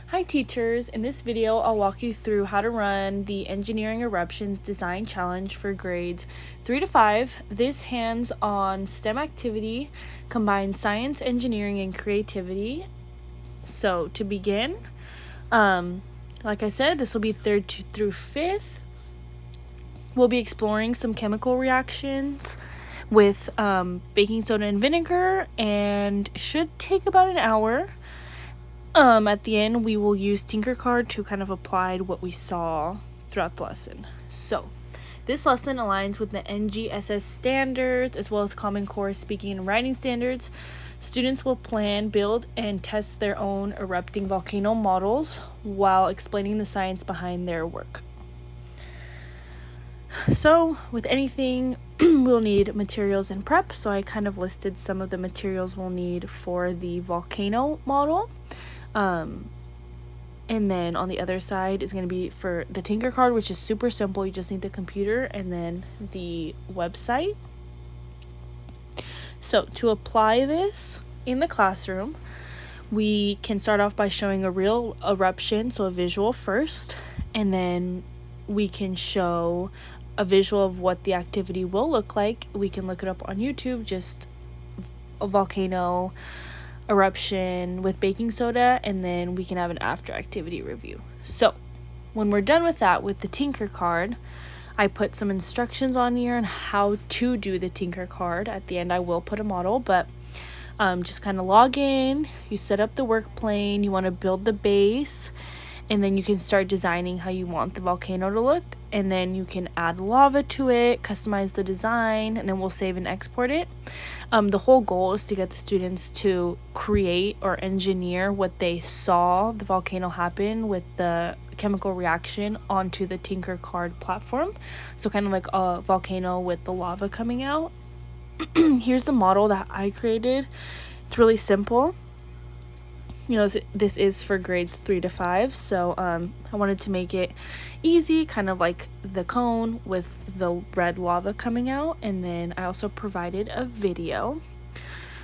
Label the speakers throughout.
Speaker 1: Hi teachers, in this video I'll walk you through how to run the Engineering Eruptions Design Challenge for grades 3 to 5. This hands-on STEM activity combines science, engineering, and creativity. So to begin, like I said, this will be 3rd through 5th. We'll be exploring some chemical reactions with baking soda and vinegar, and should take about an hour. At the end, we will use Tinkercard to kind of apply what we saw throughout the lesson. So, this lesson aligns with the NGSS standards as well as Common Core speaking and writing standards. Students will plan, build, and test their own erupting volcano models while explaining the science behind their work. So, with anything, we'll need materials and prep. So, I kind of listed some of the materials we'll need for the volcano model. And then on the other side is going to be for the Tinkercard, which is super simple. You just need the computer and then the website. So to apply this in the classroom, we can start off by showing a real eruption, so a visual first, and then we can show a visual of what the activity will look like. We can look it up on YouTube, just a volcano eruption with baking soda, and then we can have an after activity review. So when we're done with that, with the Tinkercard, I put some instructions on here on how to do the Tinkercard. At the end I will put a model, but just kind of log in, you set up the work plane, you want to build the base, and then you can start designing how you want the volcano to look, and then you can add lava to it, customize the design, and then we'll save and export it. The whole goal is to get the students to create or engineer what they saw the volcano happen with the chemical reaction onto the Tinkercard platform. So kind of like a volcano with the lava coming out. Here's the model that I created. It's really simple. You know, this is for grades 3 to 5, so I wanted to make it easy, kind of like the cone with the red lava coming out, and then I also provided a video.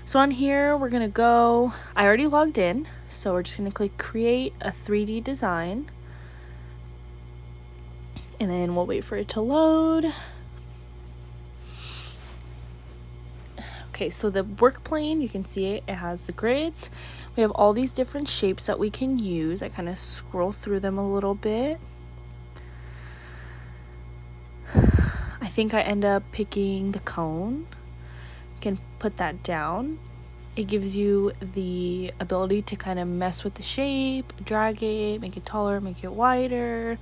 Speaker 1: So on here, we're going to go, I already logged in, so we're just going to click create a 3D design, and then we'll wait for it to load. Okay, so the work plane, you can see it has the grids. We have all these different shapes that we can use. I kind of scroll through them a little bit. I think I end up picking the cone. You can put that down. It gives you the ability to kind of mess with the shape, drag it, make it taller, make it wider.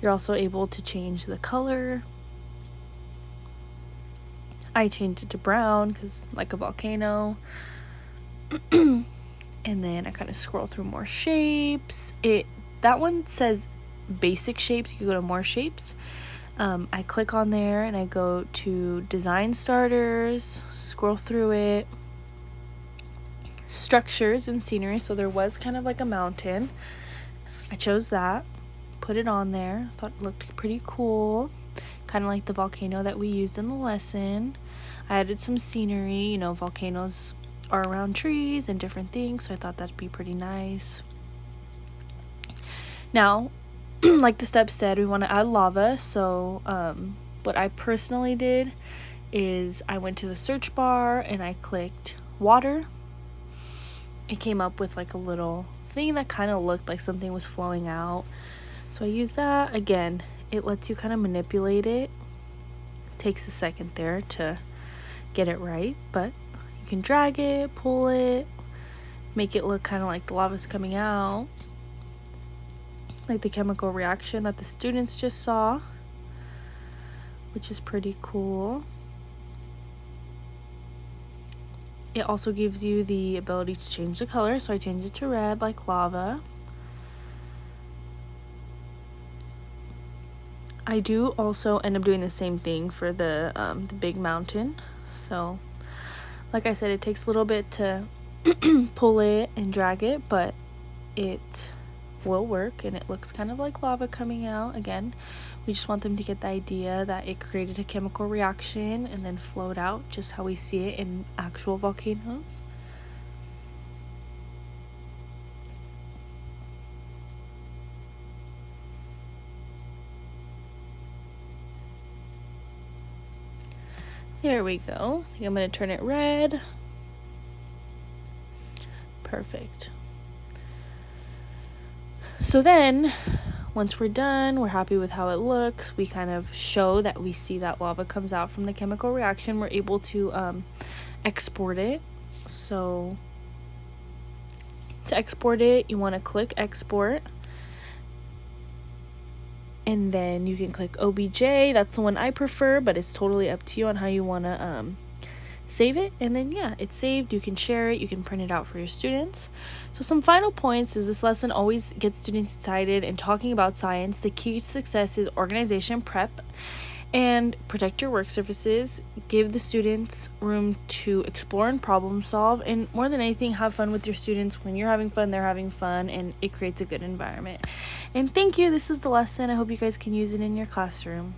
Speaker 1: You're also able to change the color. I changed it to brown because like a volcano. And then I kind of scroll through more shapes. That one says basic shapes. You can go to more shapes. I click on there and I go to design starters, scroll through it, structures and scenery. So there was kind of like a mountain. I chose that, put it on there. Thought it looked pretty cool, kind of like the volcano that we used in the lesson. I added some scenery. You know, volcanoes are around trees and different things, so I thought that'd be pretty nice. Now, like the steps said, we want to add lava. So what I personally did is I went to the search bar and I clicked water. It came up with like a little thing that kind of looked like something was flowing out, so I used that. Again, it lets you kind of manipulate it. Takes a second there to get it right, but you can drag it, pull it, make it look kind of like the lava's coming out, like the chemical reaction that the students just saw, which is pretty cool. It also gives you the ability to change the color, so I changed it to red like lava. I do also end up doing the same thing for the big mountain. So like I said, it takes a little bit to pull it and drag it, but it will work and it looks kind of like lava coming out. Again, we just want them to get the idea that it created a chemical reaction and then flowed out just how we see it in actual volcanoes. There we go. I think I'm going to turn it red. Perfect. So then, once we're done, we're happy with how it looks, we kind of show that we see that lava comes out from the chemical reaction. We're able to export it. So to export it, you want to click export. And then you can click OBJ. That's the one I prefer, but it's totally up to you on how you want to save it. And then yeah, it's saved. You can share it, you can print it out for your students. So some final points is this lesson always gets students excited and talking about science. The key to success is organization, prep, and protect your work surfaces. Give the students room to explore and problem solve, and more than anything, have fun with your students. When you're having fun, they're having fun, and it creates a good environment. And thank you. This is the lesson. I hope you guys can use it in your classroom.